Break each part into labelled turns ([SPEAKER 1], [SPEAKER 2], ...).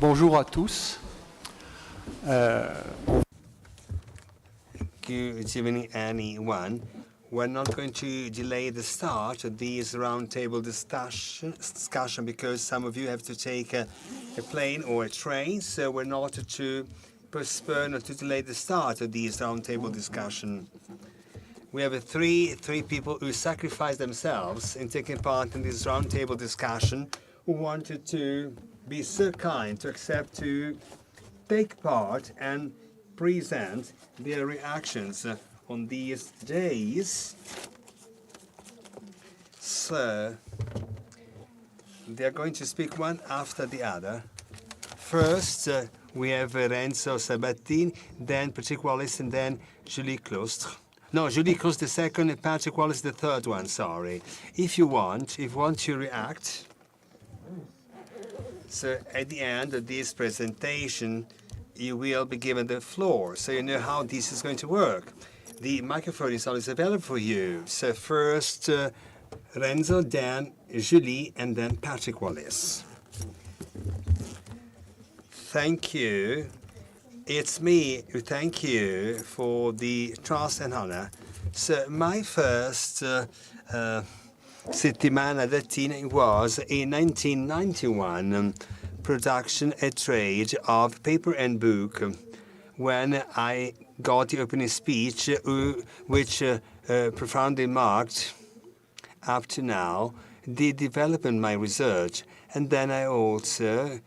[SPEAKER 1] Bonjour à tous.
[SPEAKER 2] Good evening, anyone. We're not going to delay the start of this roundtable discussion because some of you have to take a plane or a train, so we're not to postpone or to delay the start of this roundtable discussion. We have three people who sacrificed themselves in taking part in this roundtable discussion, who wanted to be so kind to accept to take part and present their reactions on these days. So they're going to speak one after the other. First, we have Renzo Sabbatini, then Patrick Wallis, and then Julie Claustre. No, Julie Claustre the second, and Patrick Wallis the third one, sorry. If you want to react, so at the end of this presentation, you will be given the floor, so you know how this is going to work. The microphone is always available for you. So first, Renzo, then Julie, and then Patrick Wallis. Thank you. It's me who thank you for the trust and honor. So my first Settimana Latina was in 1991, production and trade of paper and book, when I got the opening speech, which profoundly marked, up to now, the development of my research. And then I also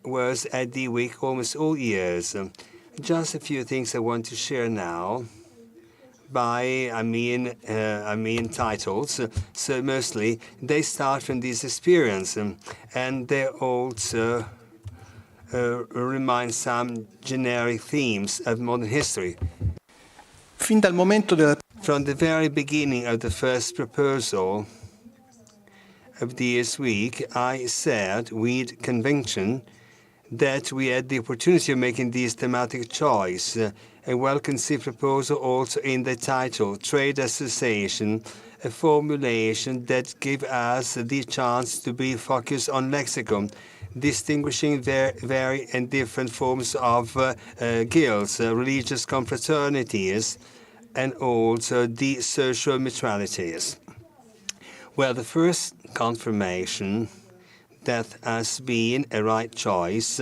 [SPEAKER 2] was at the week almost all years. Just a few things I want to share now. I mean titles. So mostly they start from this experience, and they also remind some generic themes of modern history.
[SPEAKER 1] Fin dal momento della...
[SPEAKER 2] From the very beginning of the first proposal of this week, I said with conviction that we had the opportunity of making this thematic choice. A well-conceived proposal also in the title, Trade Association, a formulation that gave us the chance to be focused on lexicon, distinguishing their very and different forms of guilds, religious confraternities, and also the social mutualities. Well, the first confirmation that has been a right choice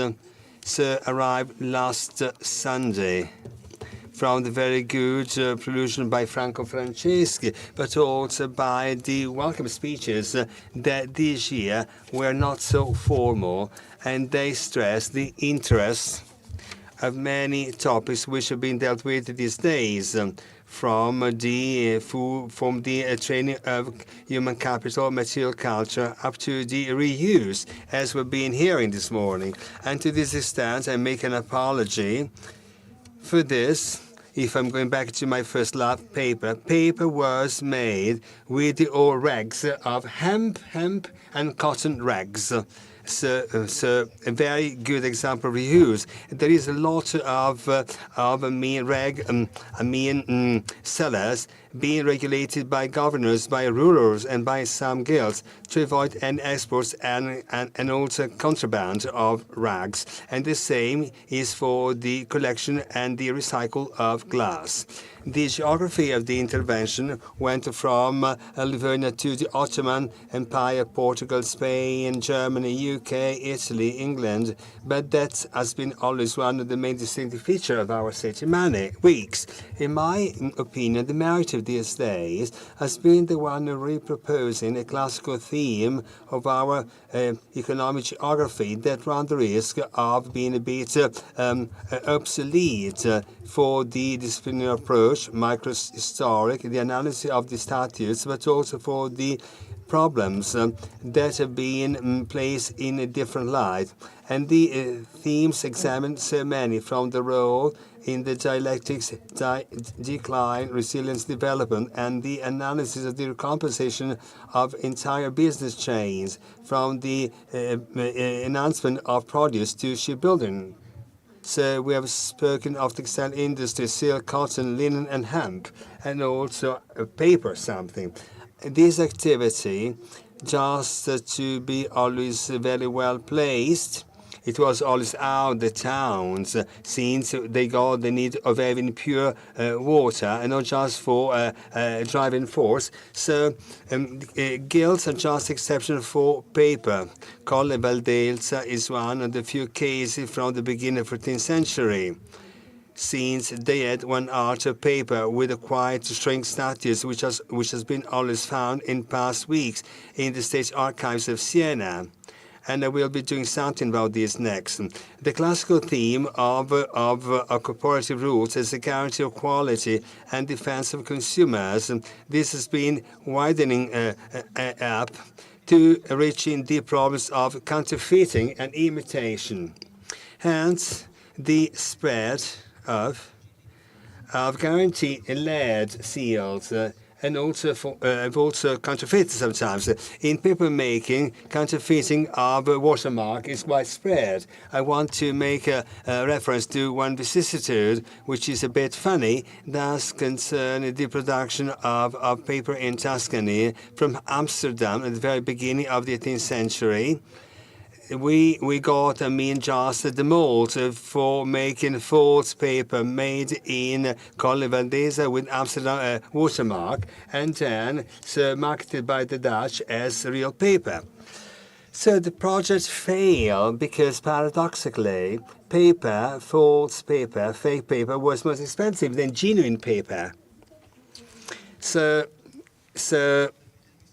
[SPEAKER 2] arrived last Sunday from the very good prelusion by Franco Franceschi, but also by the welcome speeches that this year were not so formal, and they stress the interest of many topics which have been dealt with these days, from the training of human capital, material culture, up to the reuse, as we've been hearing this morning. And to this extent, I make an apology for this. If I'm going back to my first love, paper was made with the old rags of hemp, and cotton rags. So a very good example of reuse. There is a lot of sellers being regulated by governors, by rulers, and by some guilds to avoid any exports and also contraband of rags. And the same is for the collection and the recycle of glass. The geography of the intervention went from LVII to the Ottoman Empire, Portugal, Spain, Germany, UK, Italy, England, but that has been always one of the main distinctive features of our Settimana weeks. In my opinion, the merit of these days has been the one of reproposing a classical theme of our economic geography that runs the risk of being a bit obsolete for the disciplinary approach, microhistoric, the analysis of the statutes, but also for the problems that have been placed in a different light. And the themes examined so many, from the role in the dialectics, decline, resilience, development, and the analysis of the recomposition of entire business chains, from the enhancement of produce to shipbuilding. So we have spoken of textile industry, silk, cotton, linen, and hemp, and also paper something. This activity, just to be always very well placed, it was always out the towns, since they got the need of having pure water and not just for driving force. So guilds are just exception for paper. Colle Valdelsa is one of the few cases from the beginning of the 14th century, since they had one art of paper with a quiet string statues, which has been always found in past weeks in the State Archives of Siena. And I will be doing something about this next. The classical theme of cooperative rules is a guarantee of quality and defense of consumers. This has been widening up to reaching the problems of counterfeiting and imitation. Hence, the spread of guarantee lead seals and also counterfeit sometimes. In paper making, counterfeiting of a watermark is widespread. I want to make a reference to one vicissitude, which is a bit funny, thus concerning the production of paper in Tuscany from Amsterdam at the very beginning of the 18th century. We got, just the mold for making false paper made in Colle Valdese with Amsterdam watermark, and then marketed by the Dutch as real paper. So the project failed because, paradoxically, paper, false paper, fake paper, was more expensive than genuine paper. So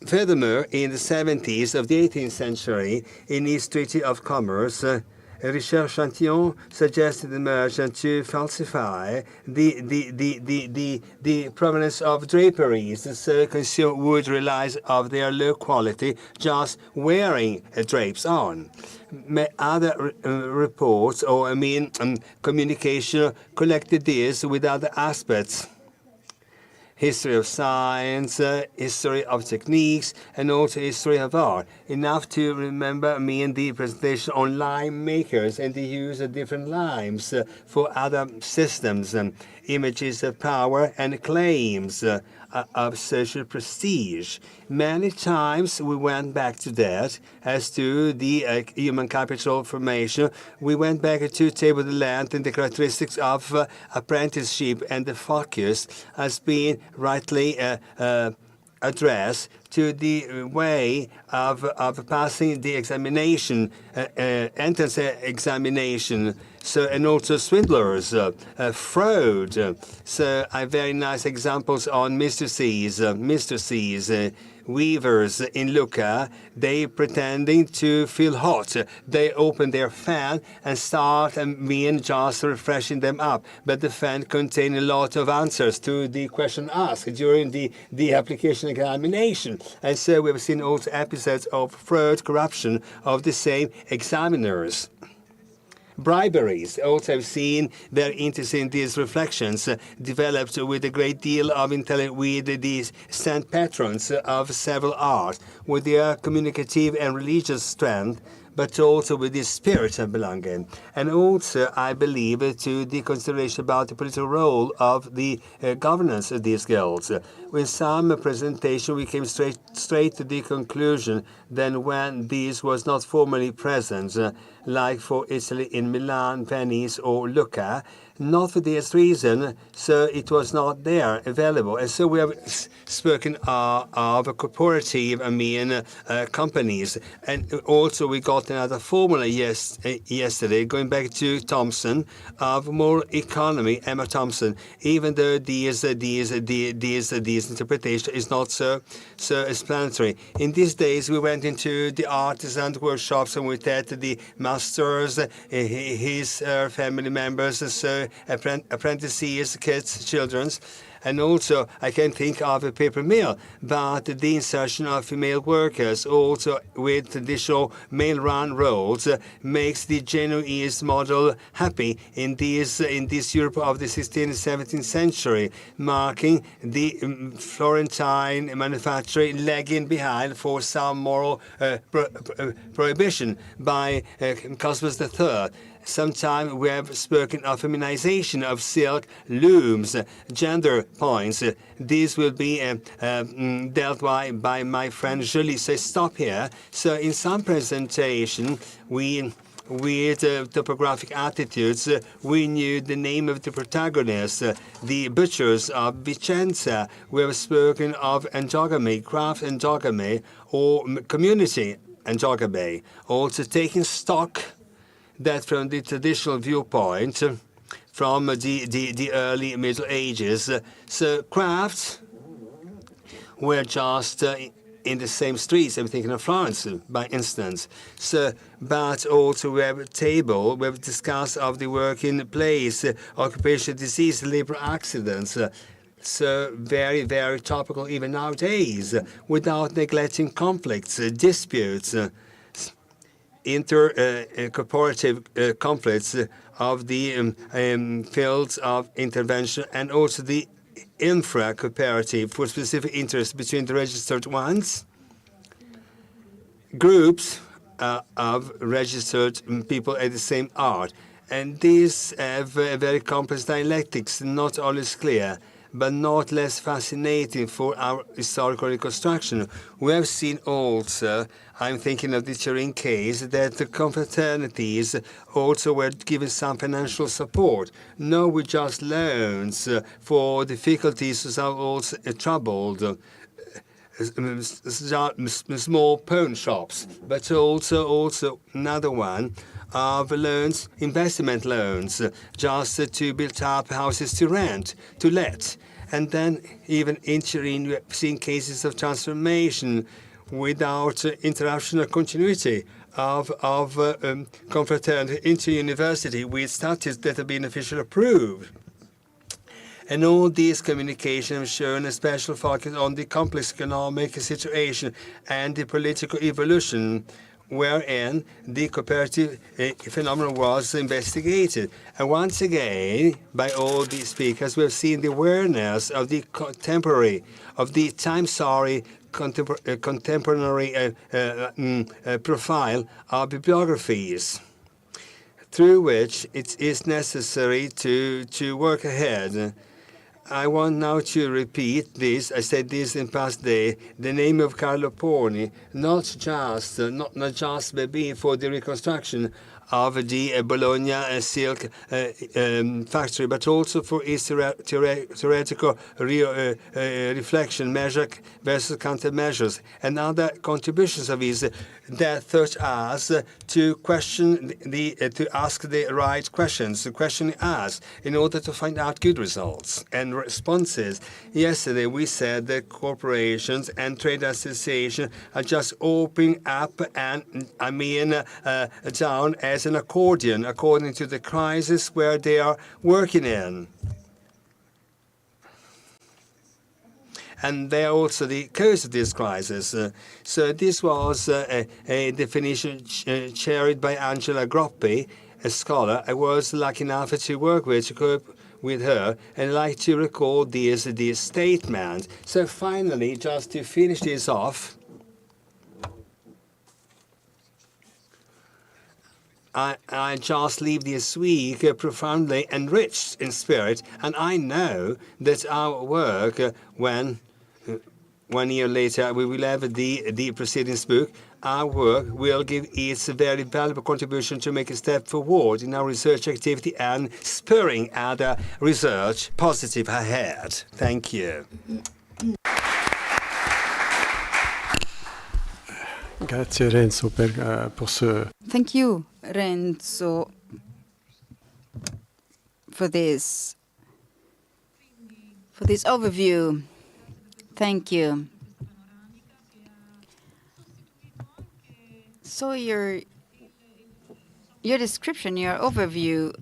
[SPEAKER 2] furthermore, in the 70s of the 18th century, in his Treaty of Commerce, Richard Chantillon suggested the merchant to falsify the provenance of draperies, so consumer would realize of their low quality just wearing drapes on. Other reports, or communication, collected this with other aspects. History of science, history of techniques, and also history of art. Enough to remember the presentation on lime makers and the use of different limes for other systems, images of power and claims of social prestige. Many times we went back to that. As to the human capital formation, we went back to table the land and the characteristics of apprenticeship, and the focus has been rightly addressed to the way of passing the examination, entrance examination. So, and also swindlers, fraud. So, very nice examples on mistresses, weavers in Lucca. They pretending to feel hot. They open their fan and start just refreshing them up. But the fan contains a lot of answers to the question asked during the application examination. And so we've seen also episodes of fraud, corruption of the same examiners. Briberies also have seen very interesting these reflections developed with a great deal of intelligence with these stand patrons of several arts, with their communicative and religious strength, but also with the spirit of belonging. And also, I believe, to the consideration about the political role of the governance of these guilds. With some presentation, we came straight to the conclusion that when this was not formally present, like for Italy in Milan, Venice, or Lucca, not for this reason, so it was not there available. And so we have spoken of cooperative, companies. And also we got another formula yesterday, going back to Thompson, of more economy, Emma Thompson, even though this interpretation is not so explanatory. In these days, we went into the artisan workshops and we met the masters, his family members, so apprentices, kids, children. And also, I can think of a paper mill, but the insertion of female workers, also with traditional male-run roles, makes the Genoese model happy in this Europe of the 16th and 17th century, marking the Florentine manufacturing lagging behind for some moral prohibition by Cosmas III. Sometimes we have spoken of feminization of silk looms, gender points. This will be dealt by my friend Julie. So stop here. So in some presentation, we with topographic attitudes. We knew the name of the protagonist, the butchers of Vicenza. We have spoken of endogamy, craft endogamy, or community endogamy. Also taking stock that from the traditional viewpoint, from the early Middle Ages, so crafts were just in the same streets. I'm thinking of Florence, by instance. So, but also we have a table, we have discussed of the working place, occupational disease, labor accidents. So very, very topical even nowadays, without neglecting conflicts, disputes, intercorporative conflicts of the fields of intervention, and also the infra-cooperative for specific interests between the registered ones, groups of registered people at the same art. And these have very complex dialectics, not always clear, but not less fascinating for our historical reconstruction. We have seen also, I'm thinking of the Turin case, that the confraternities also were given some financial support. No, with just loans for difficulties that are also troubled small pawn shops, but also another one of loans, investment loans, just to build up houses to rent, to let. And then even in Turin, we have seen cases of transformation without interruption or continuity of confraternity into university with statutes that have been officially approved. And all these communications have shown a special focus on the complex economic situation and the political evolution wherein the cooperative phenomenon was investigated. And once again, by all these speakers, we have seen the awareness of the contemporary, of the time-sorry contemporary profile of bibliographies, through which it is necessary to work ahead. I want now to repeat this. I said this in past day. The name of Carlo Poni, not just maybe for the reconstruction of the Bologna silk factory, but also for its theoretical reflection, measure versus countermeasures, and other contributions of his that taught us to question to ask the right questions, to question us, in order to find out good results and responses. Yesterday we said that corporations and trade associations are just opening up and down as an accordion according to the crisis where they are working in. And they are also the cause of this crisis. So this was a definition chaired by Angela Groppi, a scholar. I was lucky enough to work with her, and I'd like to recall this statement. So finally, just to finish this off, I just leave this week profoundly enriched in spirit, and I know that our work, when 1 year later we will have the proceedings book, our work will give its very valuable contribution to make a step forward in our research activity and spurring other research positive ahead. Thank you.
[SPEAKER 3] Grazie Renzo pour ce...
[SPEAKER 4] Thank you, Renzo, for this overview. Thank you. So your description, your overview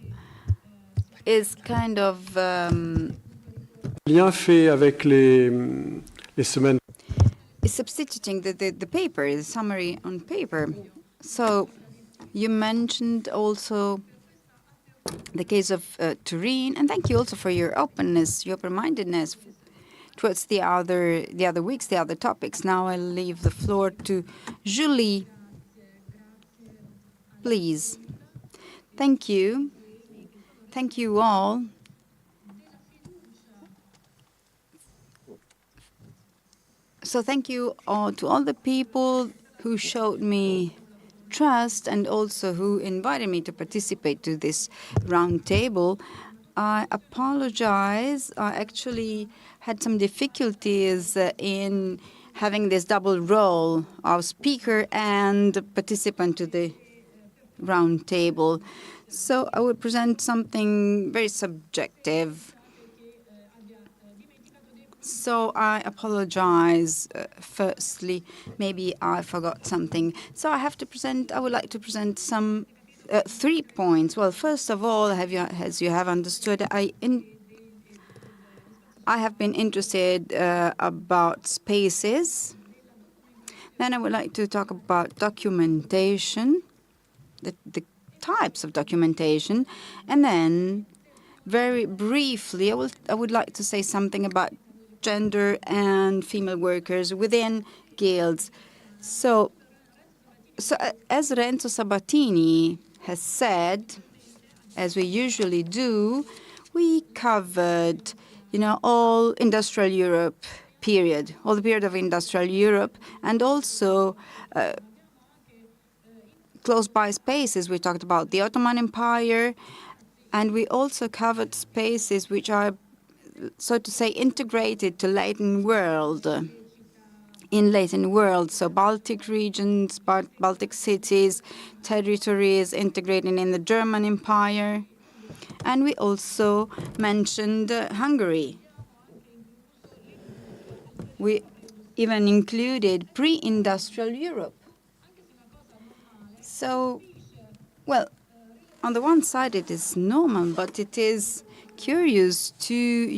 [SPEAKER 4] is kind of
[SPEAKER 3] lien fait avec les semaines.
[SPEAKER 4] is substituting the paper, the summary on paper. So you mentioned also the case of Turin, and thank you also for your openness, your open-mindedness towards the other weeks, the other topics. Now I'll leave the floor to Julie. Please. Thank you. Thank you all. So thank you all to all the people who showed me trust and also who invited me to participate to this round table. I apologize. I actually had some difficulties in having this double role of speaker and participant to the round table. So I will present something very subjective. So I apologize. Firstly, maybe I forgot something. So I would like to present some 3 points. Well, first of all, as you have understood, I have been interested about spaces. Then I would like to talk about documentation, the types of documentation, and then very briefly, I would like to say something about gender and female workers within guilds. So as Renzo Sabbatini has said, as we usually do, we covered, all industrial Europe period, all the period of industrial Europe, and also close by spaces. We talked about the Ottoman Empire, and we also covered spaces which are, so to say, integrated to Latin world. In Latin world, so Baltic regions, Baltic cities, territories integrated in the German Empire. And we also mentioned Hungary. We even included pre-industrial Europe. So, well, on the one side it is normal, but it is curious to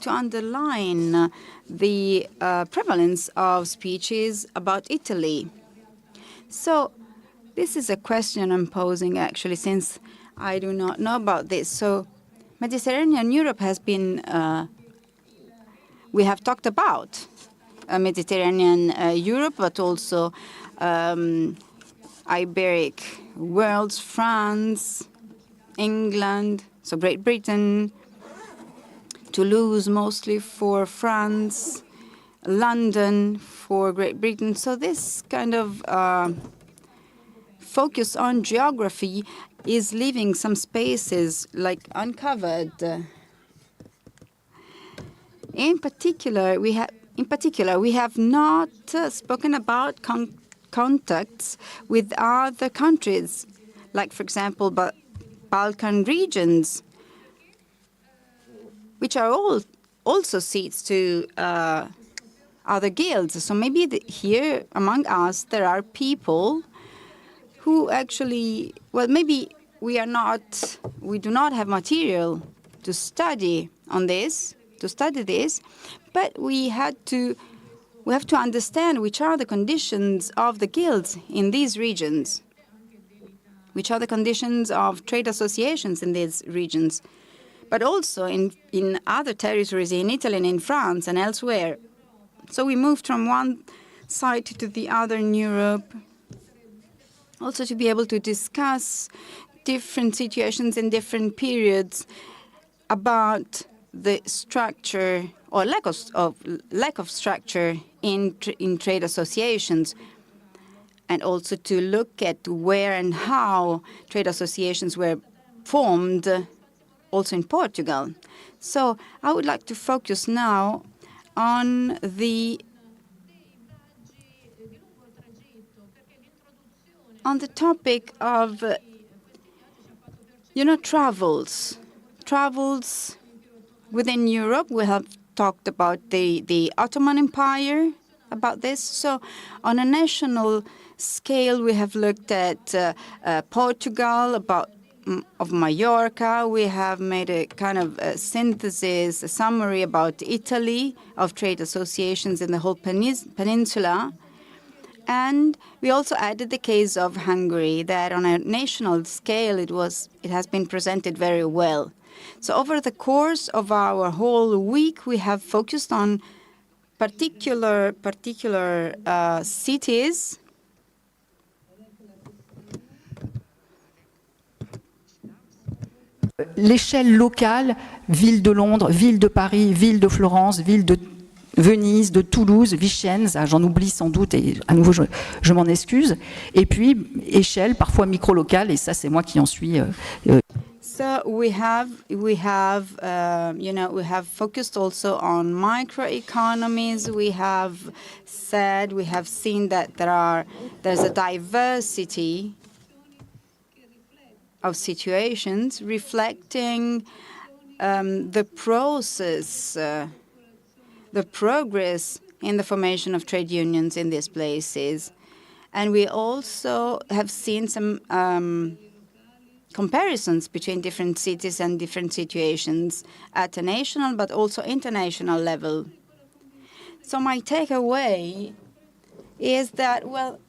[SPEAKER 4] underline the prevalence of speeches about Italy. So this is a question I'm posing, actually, since I do not know about this. So Mediterranean Europe has been, we have talked about Mediterranean Europe, but also Iberic worlds, France, England, so Great Britain, Toulouse mostly for France, London for Great Britain. So this kind of focus on geography is leaving some spaces like uncovered. In particular, we have not spoken about contacts with other countries, like, for example, Balkan regions, which are also seats to other guilds. So maybe here among us there are people who actually, well, maybe we do not have material to study on this, but we have to understand which are the conditions of the guilds in these regions, which are the conditions of trade associations in these regions, but also in other territories in Italy and in France and elsewhere. So we moved from one side to the other in Europe, also to be able to discuss different situations in different periods about the structure or lack of structure in trade associations, and also to look at where and how trade associations were formed also in Portugal. So I would like to focus now on the topic of travels within Europe. We have talked about the Ottoman Empire, about this. So on a national scale, we have looked at Portugal, of Mallorca. We have made a kind of a synthesis, a summary about Italy, of trade associations in the whole peninsula. And we also added the case of Hungary, that on a national scale it has been presented very well. So over the course of our whole week, we have focused on particular cities.
[SPEAKER 5] L'échelle locale, ville de Londres, ville de Paris, ville de Florence, ville de Venise, de Toulouse, Vicenza, j'en oublie sans doute, et à nouveau je m'en excuse. Et puis échelle, parfois micro-locale, et ça c'est moi qui en suis.
[SPEAKER 4] So we have focused also on microeconomies. We have seen that there's a diversity of situations reflecting the process, the progress in the formation of trade unions in these places. And we also have seen some comparisons between different cities and different situations at a national but also international level. So my takeaway is that, well,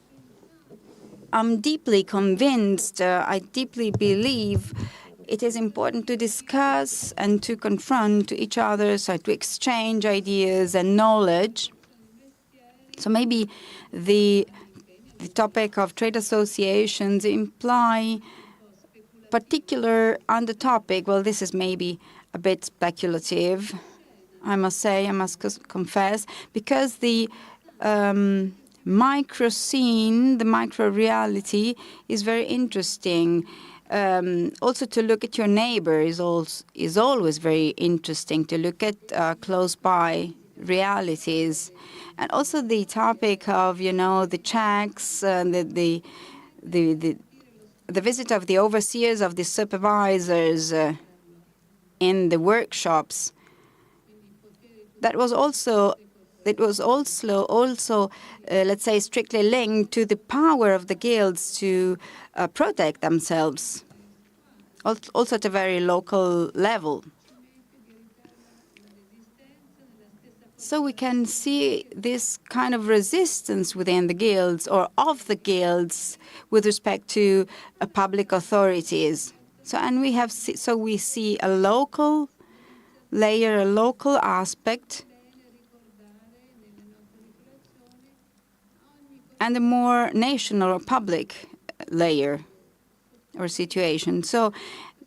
[SPEAKER 4] I'm deeply convinced, I deeply believe it is important to discuss and to confront each other, so to exchange ideas and knowledge. So maybe the topic of trade associations imply particular on the topic, well, this is maybe a bit speculative, I must say, I must confess, because the micro scene, the micro reality is very interesting. Also to look at your neighbor is always very interesting, to look at close by realities. And also the topic of, the checks, the visit of the overseers, of the supervisors in the workshops. That was also, let's say, strictly linked to the power of the guilds to protect themselves, also at a very local level. So we can see this kind of resistance within the guilds or of the guilds with respect to public authorities. So we see a local layer, a local aspect, and a more national or public layer or situation. So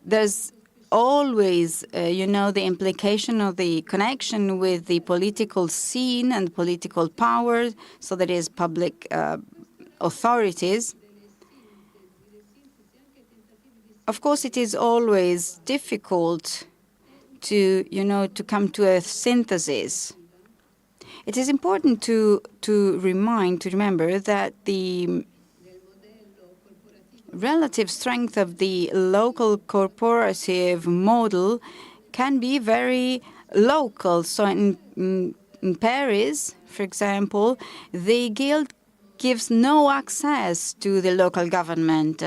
[SPEAKER 4] there's always, the implication of the connection with the political scene and political power, so that is public authorities. Of course, it is always difficult to come to a synthesis. It is important to remember that the relative strength of the local corporative model can be very local. So in Paris, for example, the guild gives no access to the local government.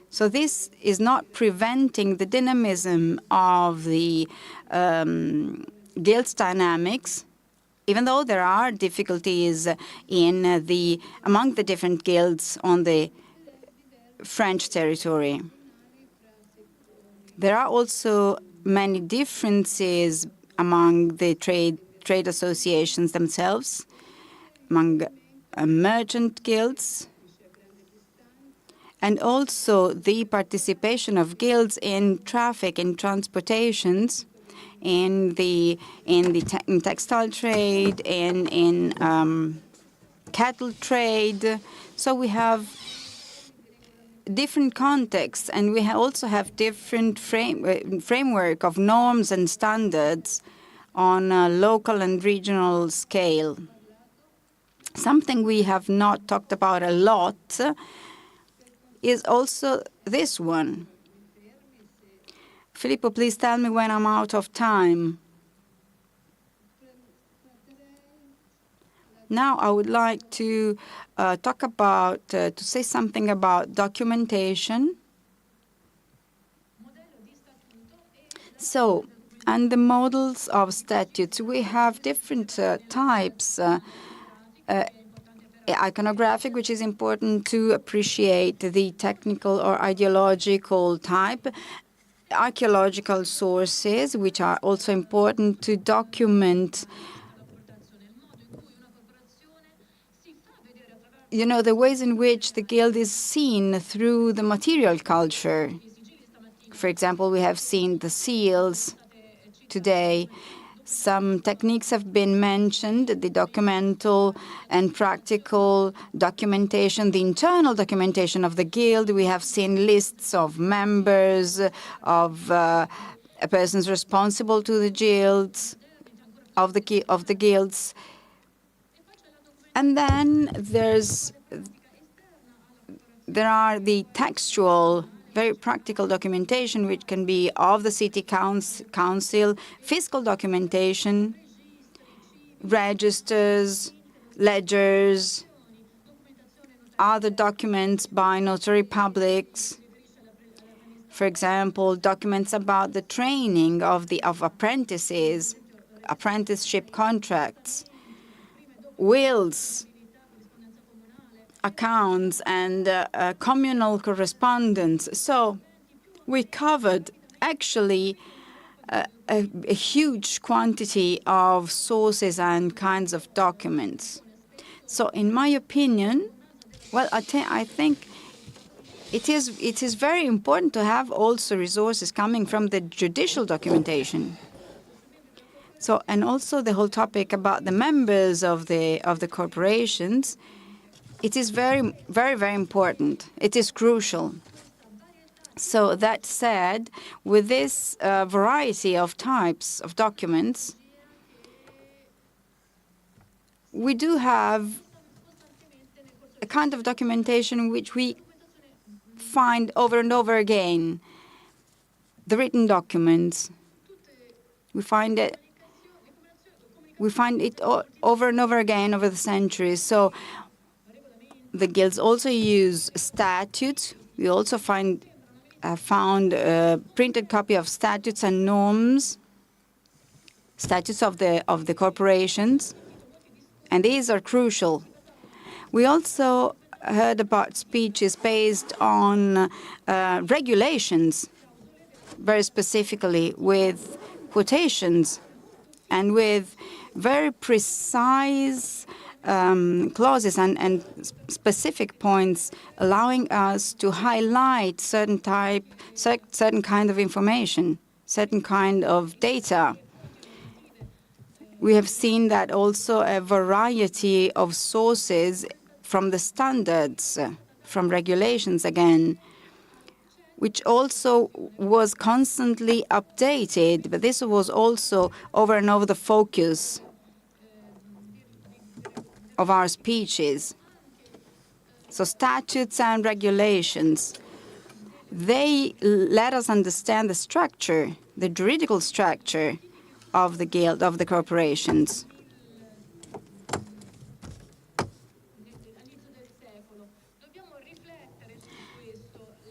[SPEAKER 4] So this is not preventing the dynamism of the guild's dynamics, even though there are difficulties among the different guilds on the French territory. There are also many differences among the trade associations themselves, among merchant guilds, and also the participation of guilds in traffic and transportations, in textile trade, in cattle trade. So we have different contexts, and we also have different framework of norms and standards on a local and regional scale. Something we have not talked about a lot is also this one. Filippo, please tell me when I'm out of time. Now I would like to to say something about documentation. So, and the models of statutes, we have different types. Iconographic, which is important to appreciate the technical or ideological type. Archaeological sources, which are also important to document the ways in which the guild is seen through the material culture. For example, we have seen the seals today, Some techniques have been mentioned, the documental and practical documentation, the internal documentation of the guild. We have seen lists of members, of persons responsible to the guilds, of the guilds. And then there are the textual, very practical documentation, which can be of the city council, fiscal documentation, registers, ledgers, other documents by notary publics. For example, documents about the training of apprentices, apprenticeship contracts, wills, accounts, and communal correspondence. So we covered actually a huge quantity of sources and kinds of documents. So in my opinion, well, I think it is very important to have also resources coming from the judicial documentation. So, and also the whole topic about the members of the corporations. It is very, very, very important. It is crucial. So that said, with this variety of types of documents, we do have a kind of documentation which we find over and over again. The written documents, we find it over and over again over the centuries. So the guilds also use statutes. We also found a printed copy of statutes and norms, statutes of the corporations, and these are crucial. We also heard about speeches based on regulations, very specifically with quotations and with very precise clauses and specific points, allowing us to highlight certain kind of information, certain kind of data. We have seen that also a variety of sources from the standards, from regulations again, which also was constantly updated, but this was also over and over the focus of our speeches. So statutes and regulations, they let us understand the structure, the juridical structure of the guild, of the corporations.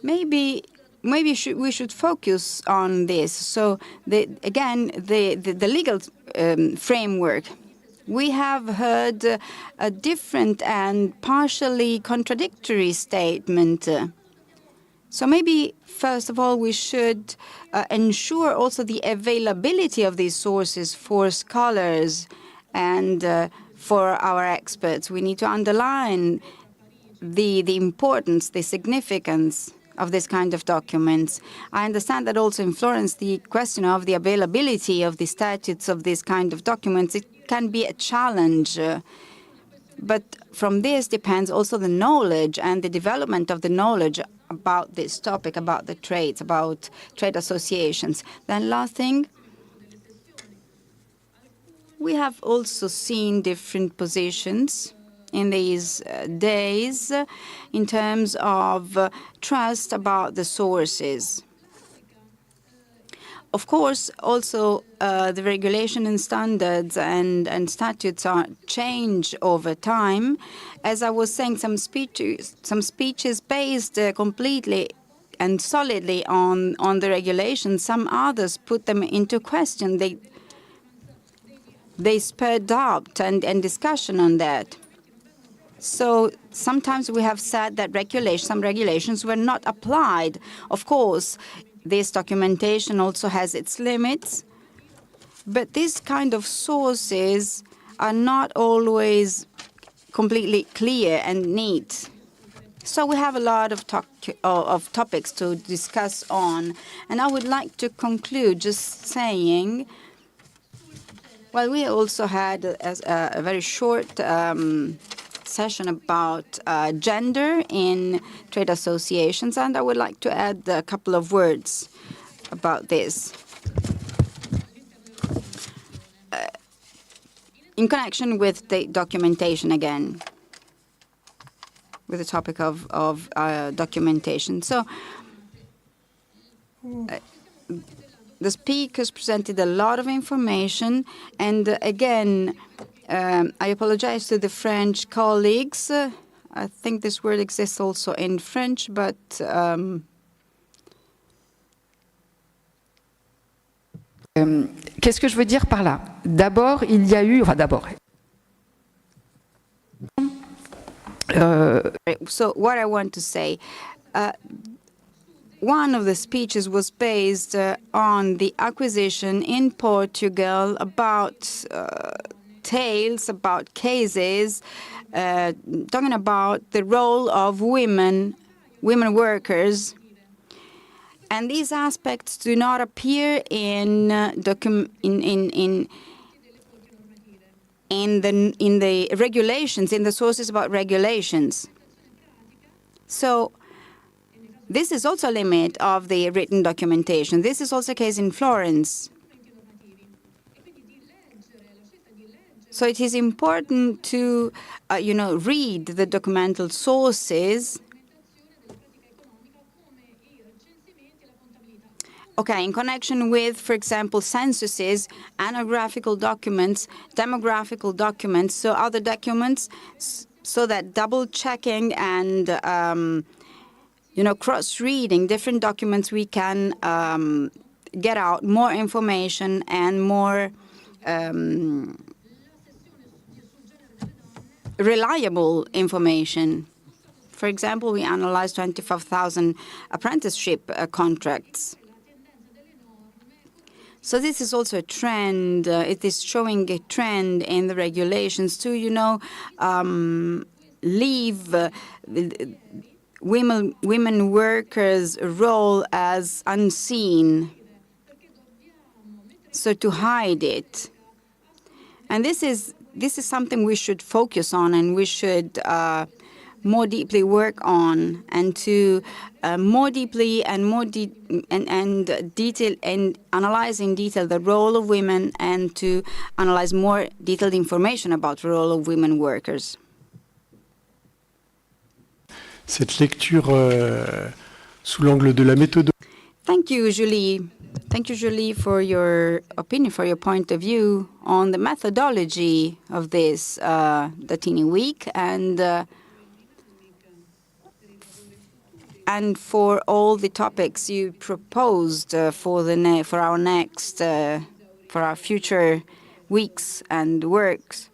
[SPEAKER 4] Maybe we should focus on this. So the legal framework. We have heard a different and partially contradictory statement. So maybe, first of all, we should ensure also the availability of these sources for scholars and for our experts. We need to underline the importance, the significance of this kind of documents. I understand that also in Florence, the question of the availability of the statutes of this kind of documents, it can be a challenge. But from this depends also the knowledge and the development of the knowledge about this topic, about the trades, about trade associations. Then last thing, we have also seen different positions in these days in terms of trust about the sources. Of course, also the regulation and standards and statutes change over time. As I was saying, some speeches based completely and solidly on the regulations. Some others put them into question. They spurred doubt and discussion on that. So sometimes we have said that some regulations were not applied. Of course, this documentation also has its limits, but these kind of sources are not always completely clear and neat. So we have a lot of topics to discuss on, and I would like to conclude just saying Well, we also had a very short session about gender in trade associations, and I would like to add a couple of words about this. In connection with the documentation again, with the topic of documentation. So the speakers presented a lot of information, and again, I apologize to the French colleagues. I think this word exists also in French, but
[SPEAKER 5] qu'est-ce que je veux dire par là? D'abord, il y a eu... Enfin, d'abord...
[SPEAKER 4] So what I want to say, one of the speeches was based on the acquisition in Portugal about tales, about cases, talking about the role of women workers. And these aspects do not appear in the regulations, in the sources about regulations. So this is also a limit of the written documentation. This is also a case in Florence. So it is important to, read the documental sources. Okay, in connection with, for example, censuses, anographical documents, demographical documents, so other documents, so that double-checking and, cross-reading different documents, we can get out more information and more reliable information. For example, we analyzed 25,000 apprenticeship contracts. So this is also a trend. It is showing a trend in the regulations to, leave women workers' role as unseen, so to hide it. And this is something we should focus on, and we should more deeply work on, and to more deeply and more detail and analyze in detail the role of women, and to analyze more detailed information about the role of women workers.
[SPEAKER 3] Cette lecture sous l'angle de la méthode.
[SPEAKER 4] Thank you, Julie. Thank you, Julie, for your opinion, for your point of view on the methodology of this Sabbatini week, and for all the topics you proposed for our future weeks and works.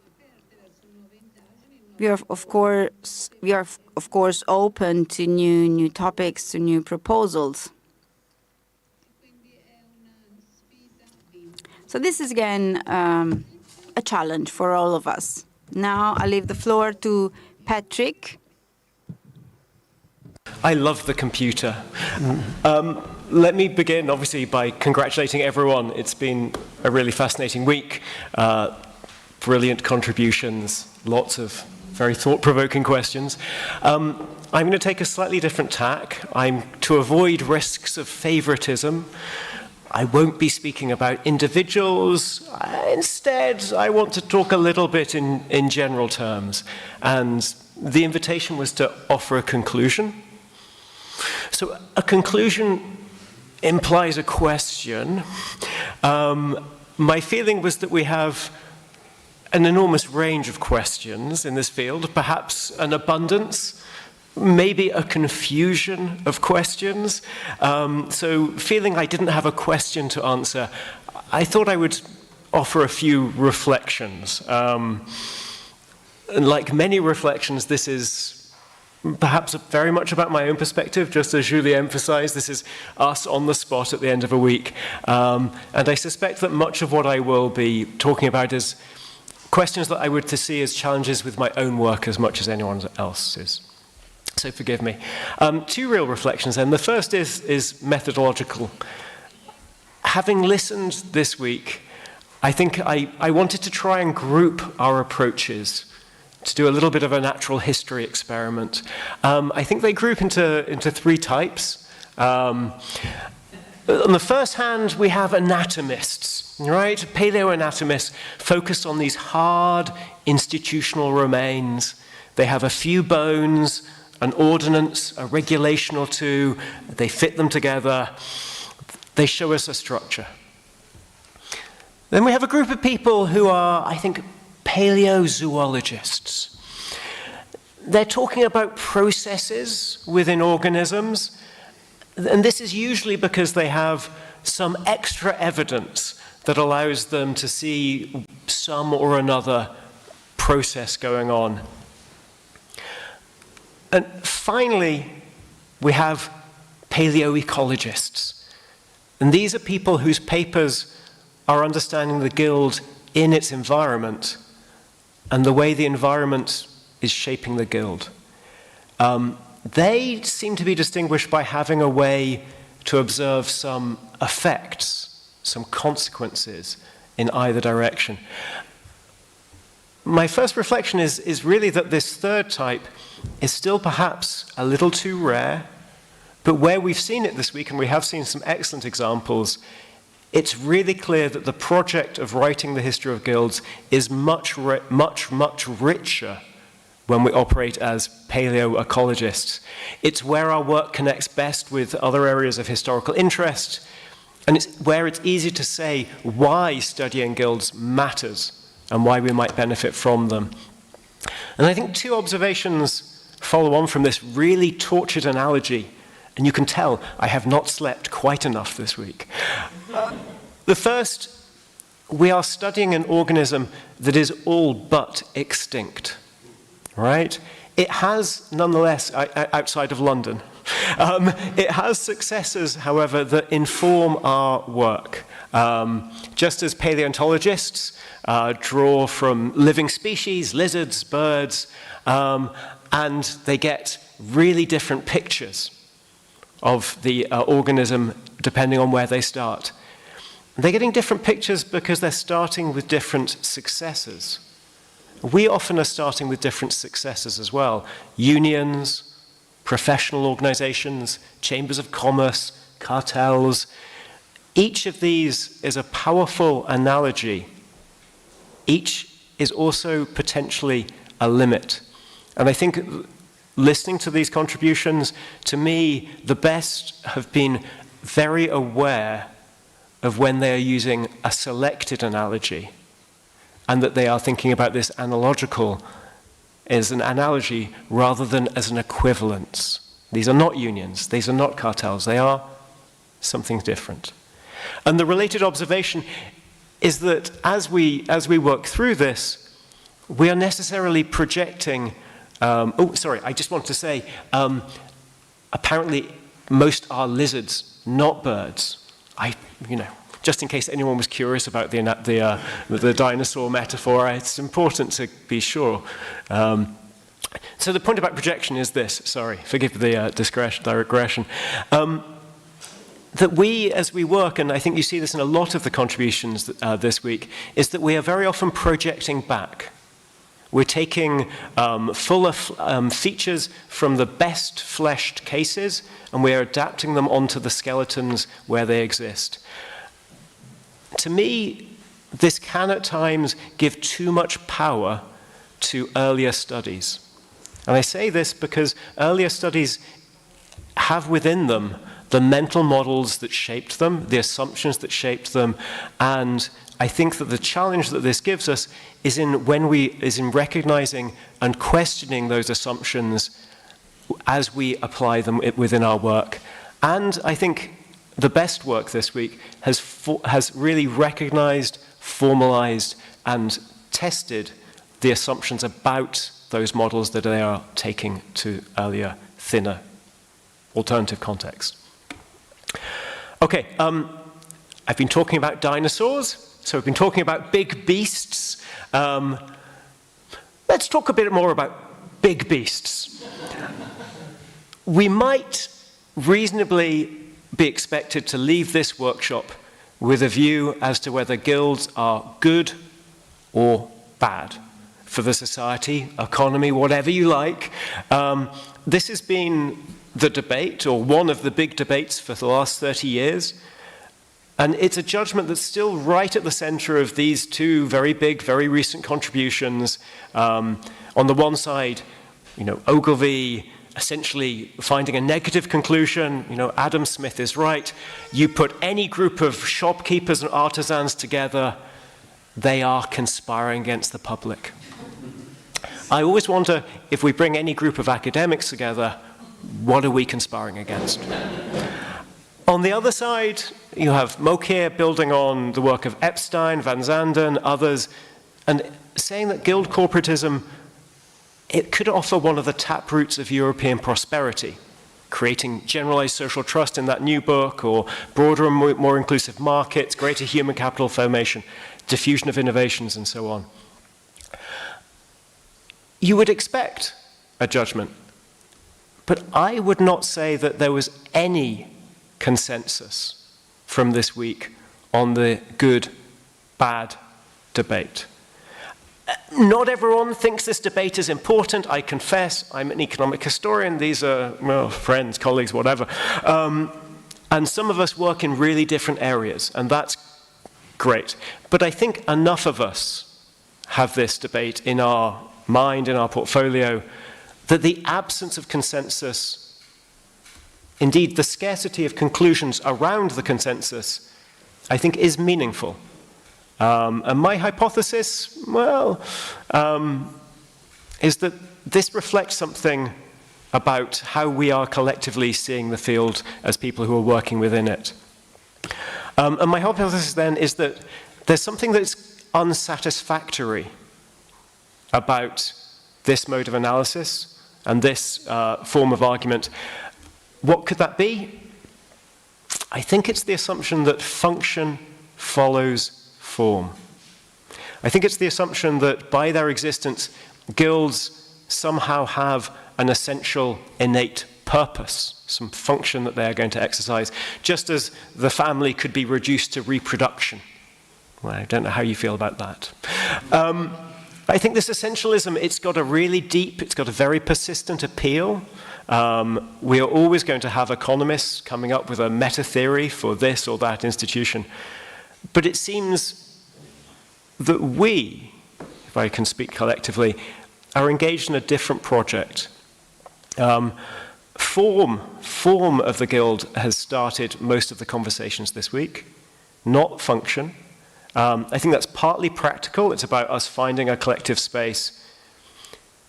[SPEAKER 4] We are of course open to new topics, to new proposals. So this is again a challenge for all of us. Now I leave the floor to Patrick.
[SPEAKER 6] I love the computer. Let me begin, obviously, by congratulating everyone. It's been a really fascinating week. Brilliant contributions, lots of very thought-provoking questions. I'm going to take a slightly different tack. To avoid risks of favoritism, I won't be speaking about individuals. Instead, I want to talk a little bit in general terms. And the invitation was to offer a conclusion. So a conclusion implies a question. My feeling was that we have an enormous range of questions in this field, perhaps an abundance, maybe a confusion of questions. So feeling I didn't have a question to answer, I thought I would offer a few reflections. And like many reflections, this is perhaps very much about my own perspective, just as Julie emphasized. This is us on the spot at the end of a week. And I suspect that much of what I will be talking about is questions that I would to see as challenges with my own work as much as anyone else's. So forgive me. Two real reflections then. The first is methodological. Having listened this week, I think I wanted to try and group our approaches to do a little bit of a natural history experiment. I think they group into three types. On the first hand, we have anatomists, right? Paleoanatomists focused on these hard institutional remains. They have a few bones, an ordnance, a regulation or two. They fit them together. They show us a structure. Then we have a group of people who are, I think, paleozoologists. They're talking about processes within organisms, and this is usually because they have some extra evidence that allows them to see some or another process going on. And finally, we have paleoecologists. And these are people whose papers are understanding the guild in its environment and the way the environment is shaping the guild. They seem to be distinguished by having a way to observe some effects, some consequences in either direction. My first reflection is really that this third type is still perhaps a little too rare, but where we've seen it this week, and we have seen some excellent examples, it's really clear that the project of writing the history of guilds is much richer when we operate as paleoecologists. It's where our work connects best with other areas of historical interest, and it's where it's easy to say why studying guilds matters and why we might benefit from them. And I think two observations follow on from this really tortured analogy, and you can tell I have not slept quite enough this week. The first, we are studying an organism that is all but extinct, right? It has, nonetheless, outside of London, it has successes, however, that inform our work. Just as paleontologists draw from living species, lizards, birds, and they get really different pictures of the organism depending on where they start. They're getting different pictures because they're starting with different successes. We often are starting with different successes as well. Unions, professional organizations, chambers of commerce, cartels. Each of these is a powerful analogy. Each is also potentially a limit. And I think listening to these contributions, to me, the best have been very aware of when they are using a selected analogy and that they are thinking about this analogical as an analogy rather than as an equivalence. These are not unions. These are not cartels. They are something different. And the related observation is that as we work through this, we are necessarily projecting. I just want to say, apparently most are lizards, not birds. Just in case anyone was curious about the dinosaur metaphor, it's important to be sure. So the point about projection is this. Sorry, forgive the digression. That we, as we work, and I think you see this in a lot of the contributions this week, is that we are very often projecting back. We're taking fuller features from the best fleshed cases, and we're adapting them onto the skeletons where they exist. To me, this can at times give too much power to earlier studies. And I say this because earlier studies have within them the mental models that shaped them, the assumptions that shaped them, and I think that the challenge that this gives us is in recognizing and questioning those assumptions as we apply them within our work. And I think the best work this week has really recognized, formalized, and tested the assumptions about those models that they are taking to earlier, thinner, alternative contexts. Okay, I've been talking about dinosaurs. So we've been talking about big beasts. Let's talk a bit more about big beasts. We might reasonably be expected to leave this workshop with a view as to whether guilds are good or bad for the society, economy, whatever you like. This has been the debate, or one of the big debates for the last 30 years. And it's a judgment that's still right at the center of these two very big, very recent contributions. On the one side, Ogilvy essentially finding a negative conclusion. Adam Smith is right. You put any group of shopkeepers and artisans together, they are conspiring against the public. I always wonder, if we bring any group of academics together, what are we conspiring against? On the other side, you have Mokier building on the work of Epstein, Van Zanden, others, and saying that guild corporatism, it could offer one of the taproots of European prosperity, creating generalized social trust in that new book, or broader and more inclusive markets, greater human capital formation, diffusion of innovations, and so on. You would expect a judgment, but I would not say that there was any consensus from this week on the good-bad debate. Not everyone thinks this debate is important. I confess, I'm an economic historian. These are, well, friends, colleagues, whatever. And some of us work in really different areas, and that's great. But I think enough of us have this debate in our mind, in our portfolio, that the absence of consensus, indeed the scarcity of conclusions around the consensus, I think is meaningful. And my hypothesis, well, is that this reflects something about how we are collectively seeing the field as people who are working within it. And my hypothesis then is that there's something that's unsatisfactory about this mode of analysis and this form of argument. What could that be? I think it's the assumption that function follows form. I think it's the assumption that by their existence, guilds somehow have an essential innate purpose, some function that they are going to exercise, just as the family could be reduced to reproduction. Well, I don't know how you feel about that. I think this essentialism, it's got a really deep, it's got a very persistent appeal. We are always going to have economists coming up with a meta-theory for this or that institution. But it seems that we, if I can speak collectively, are engaged in a different project. Form of the guild has started most of the conversations this week, not function. I think that's partly practical. It's about us finding a collective space.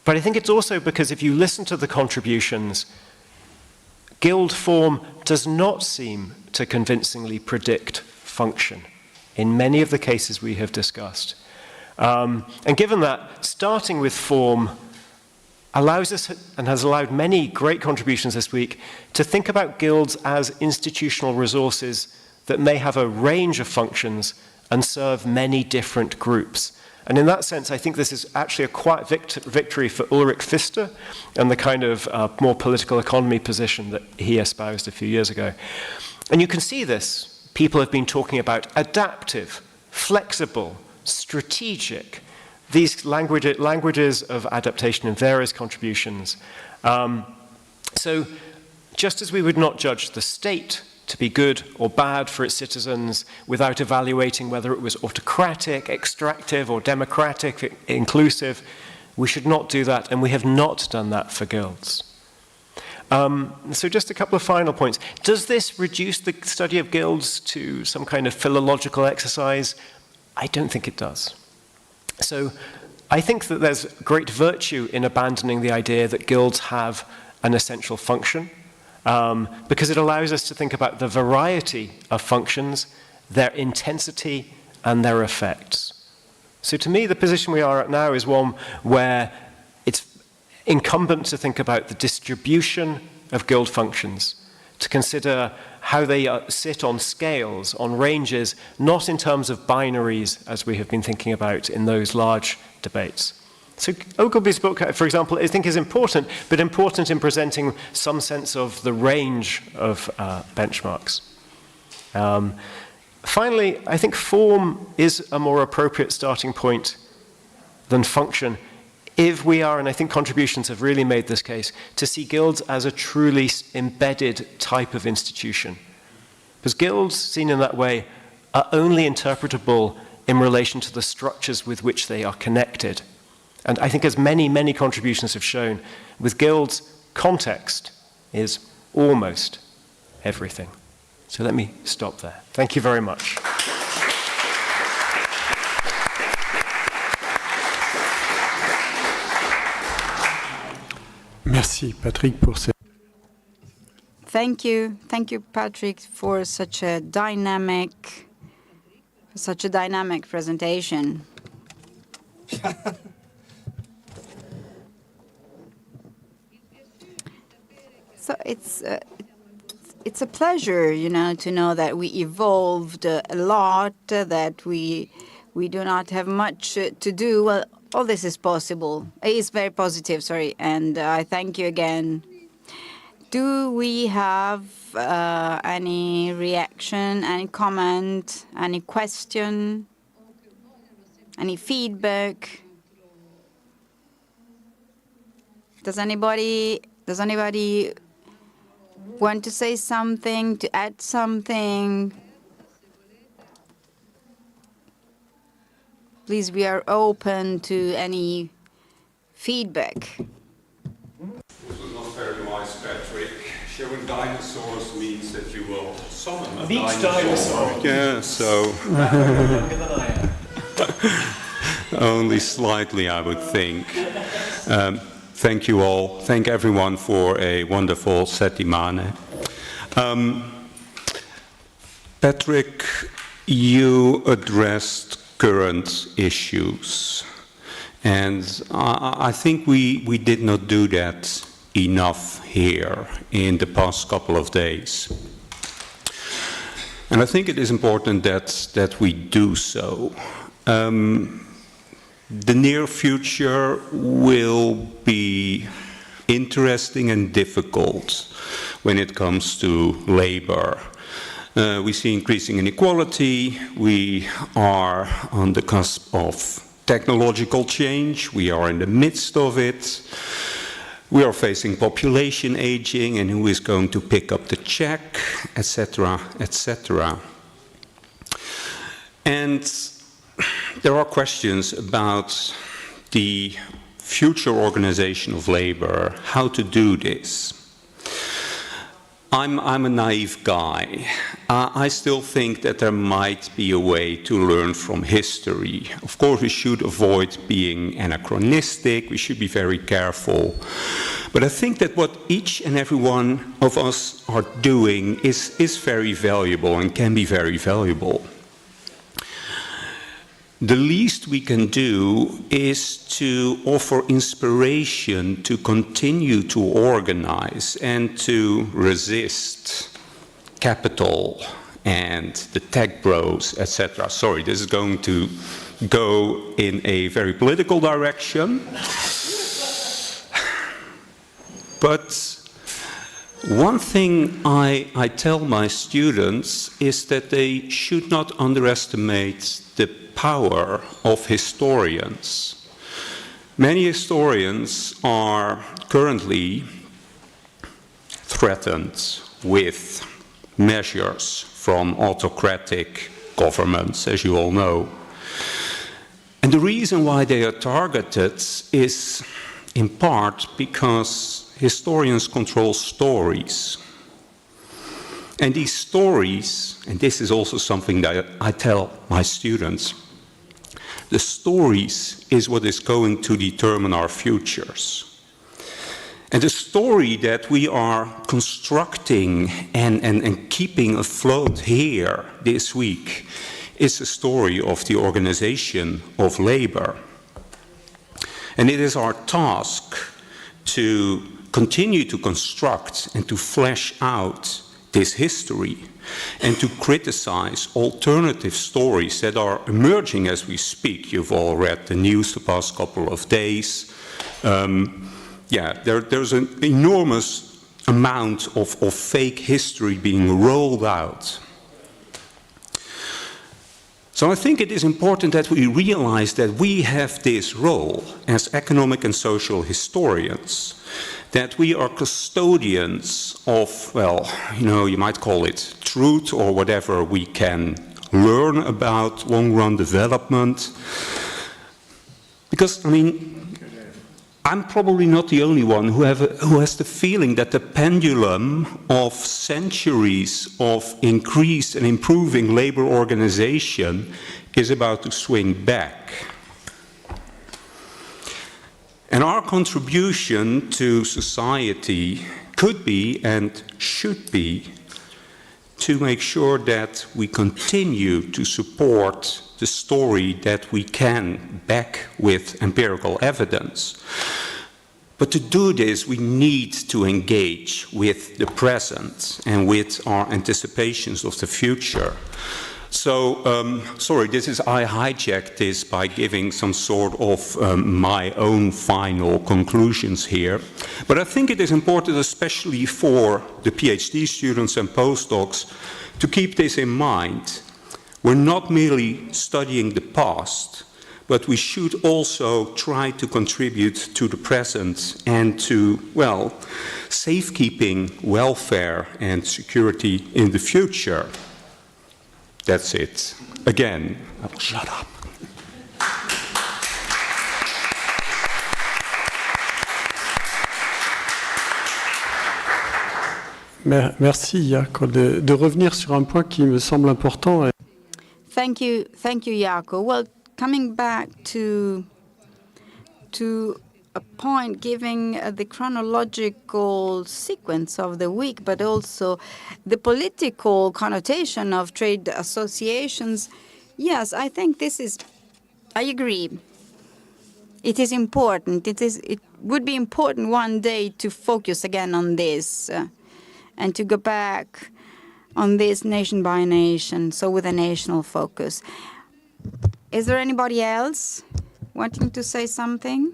[SPEAKER 6] But I think it's also because if you listen to the contributions, guild form does not seem to convincingly predict function in many of the cases we have discussed. And given that, starting with form allows us, and has allowed many great contributions this week, to think about guilds as institutional resources that may have a range of functions and serve many different groups. And in that sense, I think this is actually a quiet victory for Ulrich Pfister and the kind of more political economy position that he espoused a few years ago. And you can see this. People have been talking about adaptive, flexible, strategic, these languages of adaptation in various contributions. So just as we would not judge the state to be good or bad for its citizens without evaluating whether it was autocratic, extractive, or democratic, inclusive, we should not do that, and we have not done that for guilds. So just a couple of final points. Does this reduce the study of guilds to some kind of philological exercise? I don't think it does. So I think that there's great virtue in abandoning the idea that guilds have an essential function, because it allows us to think about the variety of functions, their intensity, and their effects. So to me, the position we are at now is one where it's incumbent to think about the distribution of guild functions, to consider how they sit on scales, on ranges, not in terms of binaries, as we have been thinking about in those large debates. So Ogilvy's book, for example, I think is important, but important in presenting some sense of the range of benchmarks. Finally, I think form is a more appropriate starting point than function if we are, and I think contributions have really made this case, to see guilds as a truly embedded type of institution. Because guilds, seen in that way, are only interpretable in relation to the structures with which they are connected. And I think as many, many contributions have shown, with guilds, context is almost everything. So let me stop there. Thank you very much.
[SPEAKER 3] Merci Patrick pour cette...
[SPEAKER 4] Thank you, Patrick, for such a dynamic presentation. So it's a pleasure, to know that we evolved a lot, that we do not have much to do. Well, all this is possible. It's very positive, sorry, and I thank you again. Do we have any reaction, any comment, any question, any feedback? Does anybody want to say something, to add something? Please, we are open to any feedback.
[SPEAKER 7] This was not very wise, Patrick. Showing dinosaurs means that you will summon a
[SPEAKER 6] dinosaur.
[SPEAKER 7] Yeah, so...
[SPEAKER 6] Younger than I am.
[SPEAKER 7] Only slightly, I would think. Thank you all. Thank everyone for a wonderful Settimana. Patrick, you addressed current issues. And I think we did not do that enough here in the past couple of days. And I think it is important that we do so. The near future will be interesting and difficult when it comes to labor. We see increasing inequality. We are on the cusp of technological change. We are in the midst of it. We are facing population aging and who is going to pick up the check, etc., etc. And there are questions about the future organization of labor, how to do this. I'm a naive guy. I still think that there might be a way to learn from history. Of course, we should avoid being anachronistic. We should be very careful. But I think that what each and every one of us are doing is very valuable and can be very valuable. The least we can do is to offer inspiration to continue to organize and to resist capital and the tech bros, etc. Sorry, this is going to go in a very political direction. But one thing I tell my students is that they should not underestimate the power of historians. Many historians are currently threatened with measures from autocratic governments, as you all know. And the reason why they are targeted is in part because historians control stories. And these stories, and this is also something that I tell my students, the stories is what is going to determine our futures. And the story that we are constructing and keeping afloat here this week is a story of the organization of labor. And it is our task to continue to construct and to flesh out this history and to criticize alternative stories that are emerging as we speak. You've all read the news the past couple of days. There's an enormous amount of fake history being rolled out. So I think it is important that we realize that we have this role as economic and social historians, that we are custodians of, well, you might call it truth or whatever we can learn about long-run development. Because, I'm probably not the only one who has the feeling that the pendulum of centuries of increased and improving labor organization is about to swing back. And our contribution to society could be and should be to make sure that we continue to support the story that we can back with empirical evidence. But to do this, we need to engage with the present and with our anticipations of the future. So, sorry, I hijacked this by giving some sort of my own final conclusions here. But I think it is important, especially for the PhD students and postdocs, to keep this in mind. We're not merely studying the past, but we should also try to contribute to the present and to, well, safekeeping welfare and security in the future. That's it. Again, I will shut up.
[SPEAKER 3] Merci, Jaco, de revenir sur un point qui me semble important.
[SPEAKER 4] Thank you, Jaco. Well, coming back to a point, giving the chronological sequence of the week, but also the political connotation of trade associations. Yes, I think I agree. It is important. It would be important one day to focus again on this and to go back on this nation by nation, so with a national focus. Is there anybody else wanting to say something?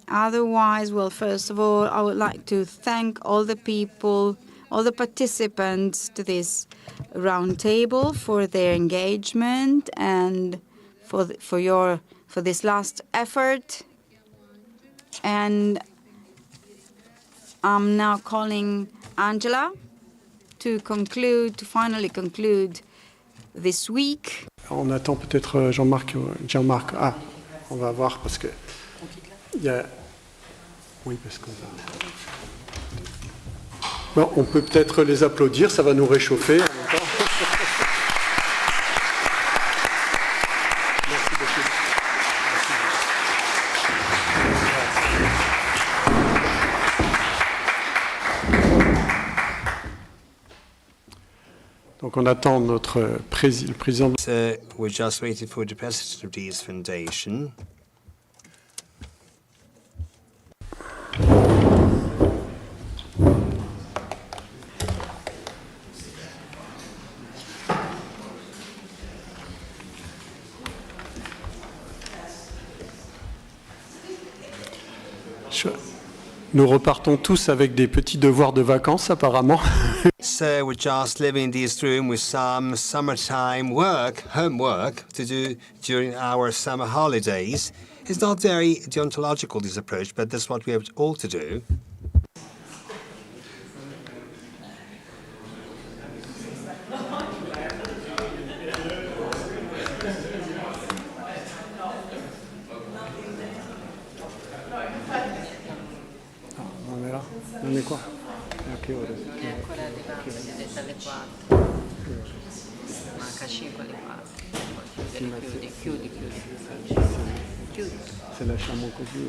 [SPEAKER 4] Otherwise, well, first of all, I would like to thank all the people, all the participants to this roundtable for their engagement and for this last effort. And I'm now calling Angela to finally conclude this week.
[SPEAKER 3] On attend peut-être Jean-Marc. Ah, on va voir parce que il y a. Oui, parce qu'on va. Bon, on peut peut-être les applaudir, ça va nous réchauffer en même temps. Merci beaucoup. Donc on attend le président.
[SPEAKER 2] So we're just waiting for the president of this foundation.
[SPEAKER 3] Nous repartons tous avec des petits devoirs de vacances, apparemment.
[SPEAKER 2] So we're just living in this room with some summertime homework to do during our summer holidays. It's not very deontological, this approach, but that's what we have all to do.
[SPEAKER 3] Non è qua? A che ora?
[SPEAKER 8] È ancora arrivato, si è detto alle 4. Manca 5 alle 4. Chiudi.
[SPEAKER 3] Se lasciamo così.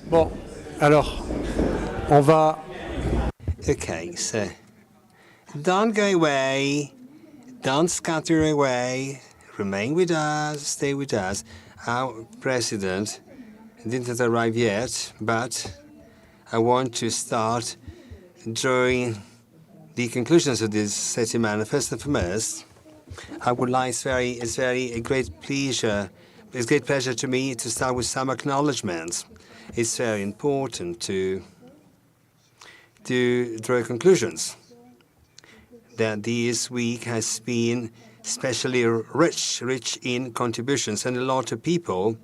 [SPEAKER 3] Bon, alors, on va.
[SPEAKER 2] Okay, so don't go away, don't scatter away, remain with us, stay with us. Our president didn't arrive yet, but I want to start drawing the conclusions of this Settimana. First and foremost, I would like, it's a great pleasure to me to start with some acknowledgements. It's very important to draw conclusions. that this week has been especially rich in contributions, and a lot of people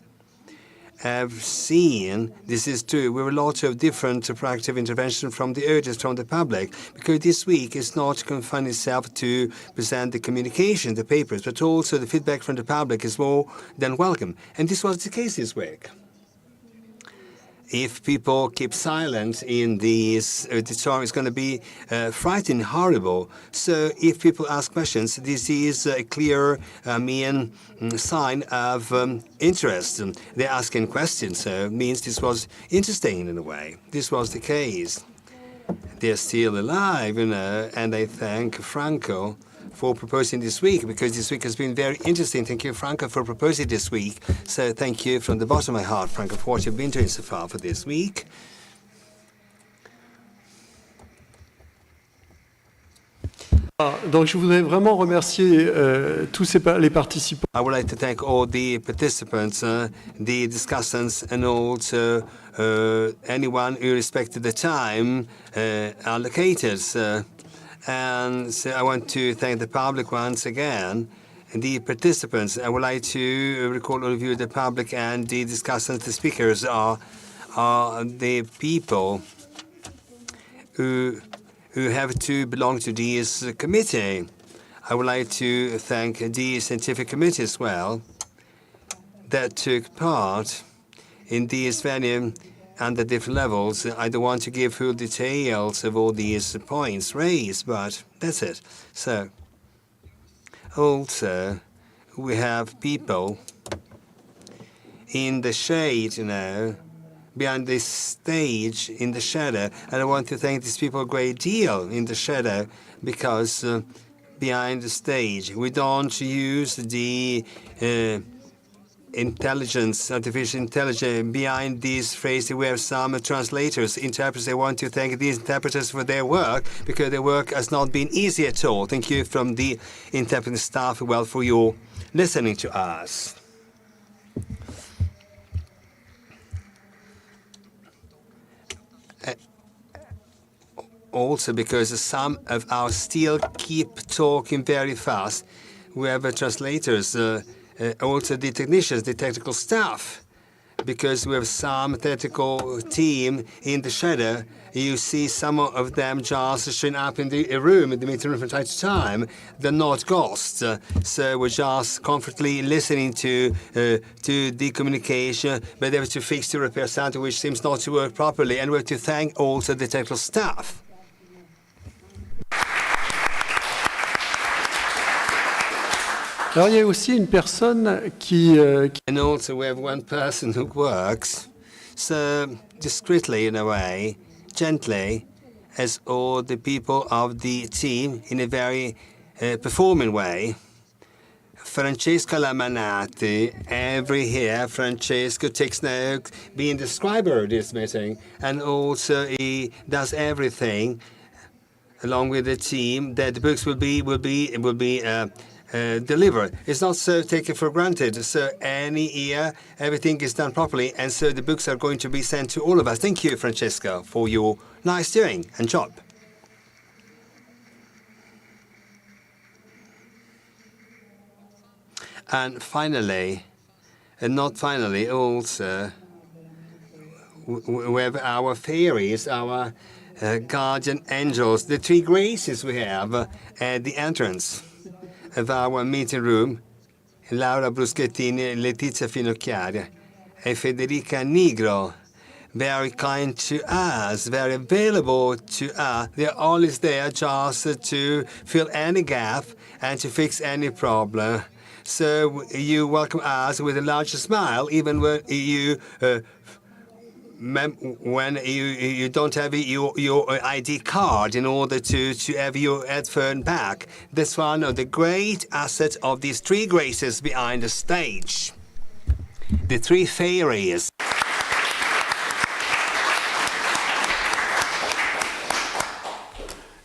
[SPEAKER 2] have seen this is true. We have a lot of different proactive intervention from the audience, from the public, because this week is not confined itself to present the communication, the papers, but also the feedback from the public is more than welcome. And this was the case this week. If people keep silent in this auditorium, it's going to be frightening, horrible. So if people ask questions, this is a clear, sign of interest. They're asking questions, so it means this was interesting in a way. This was the case. They're still alive, and I thank Franco for proposing this week, because this week has been very interesting. Thank you, Franco, for proposing this week. So thank you from the bottom of my heart, Franco, for what you've been doing so far for this week.
[SPEAKER 3] Donc je voudrais vraiment remercier tous les participants.
[SPEAKER 2] I would like to thank all the participants, the discussants, and also anyone who respected the time allocated. And so I want to thank the public once again, and the participants. I would like to recall all of you, the public and the discussants, the speakers are the people who have to belong to this committee. I would like to thank the scientific committee as well that took part in this venue and the different levels. I don't want to give full details of all these points raised, but that's it. So, also, we have people in the shade, behind this stage in the shadow. And I want to thank these people a great deal in the shadow, because behind the stage, we don't use the artificial intelligence. Behind these phrases, we have some translators, interpreters. I want to thank these interpreters for their work, because their work has not been easy at all. Thank you from the interpreting staff, well, for your listening to us. Also, because some of our still keep talking very fast, we have translators, also the technicians, the technical staff, because we have some technical team in the shadow. You see some of them just showing up in the room, in the meeting room from time to time. They're not ghosts. So we're just comfortably listening to the communication, but they have to fix to repair something which seems not to work properly. And we have to thank also the technical staff.
[SPEAKER 3] Alors il y a aussi une personne qui
[SPEAKER 2] And also we have one person who works so discreetly in a way, gently, as all the people of the team in a very performing way. Francesco Lamanati, every year Francesco takes note, being the scriber of this meeting, and also he does everything along with the team that the books will be delivered. It's not so taken for granted. So any year, everything is done properly, and so the books are going to be sent to all of us. Thank you, Francesco, for your nice doing and job. And finally, and not finally, also, we have our fairies, our guardian angels, the three graces we have at the entrance of our meeting room: Laura Bruschettini, Letizia Finocchiaria, and Federica Nigro. Very kind to us, very available to us. They're always there just to fill any gap and to fix any problem. So you welcome us with a large smile, even when you don't have your ID card in order to have your headphone back. That's one of the great assets of these three graces behind the stage. The three fairies.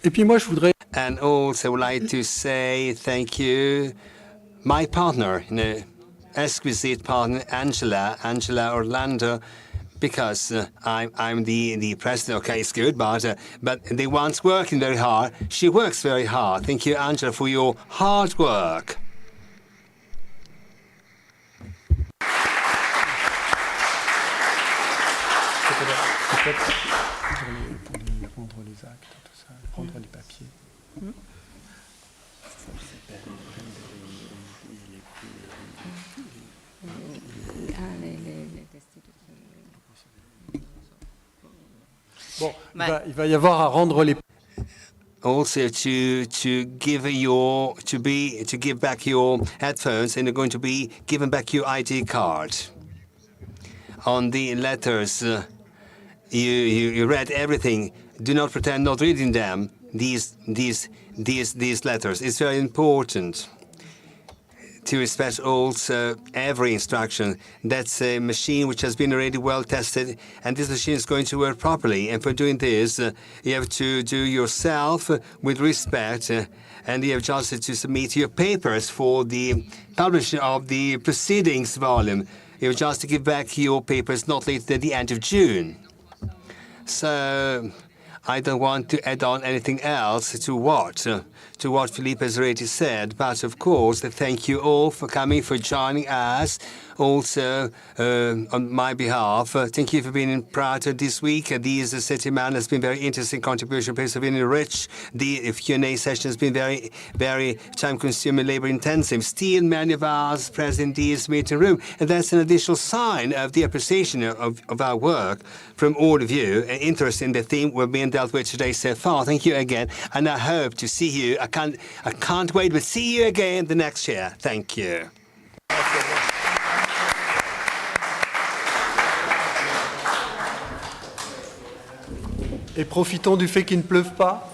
[SPEAKER 3] Et puis moi je voudrais
[SPEAKER 2] And also would like to say thank you, my partner, exquisite partner, Angela Orlando, because I'm the president. Okay, it's good, but the one's working very hard. She works very hard. Thank you, Angela, for your hard work.
[SPEAKER 3] Bon, il va y avoir à rendre les.
[SPEAKER 2] Also, to give back your headphones, and you're going to be given back your ID card. On the letters, you read everything. Do not pretend not reading them. These letters. It's very important to respect also every instruction. That's a machine which has been already well tested, and this machine is going to work properly. And for doing this, you have to do yourself with respect, and you have just to submit your papers for the publishing of the proceedings volume. You have just to give back your papers not later than the end of June. So I don't want to add on anything else to what Philippe has already said, but of course, thank you all for coming, for joining us. Also, on my behalf, thank you for being in Prato this week. This Settimana has been very interesting contribution, has been rich. The Q&A session has been very, very time-consuming, labor-intensive. Still, many of us present in this meeting room, and that's an additional sign of the appreciation of our work from all of you, and interest in the theme we're being dealt with today so far. Thank you again, and I hope to see you. I can't wait, but see you again the next year. Thank you.
[SPEAKER 3] Et profitons du fait qu'il ne pleuve pas.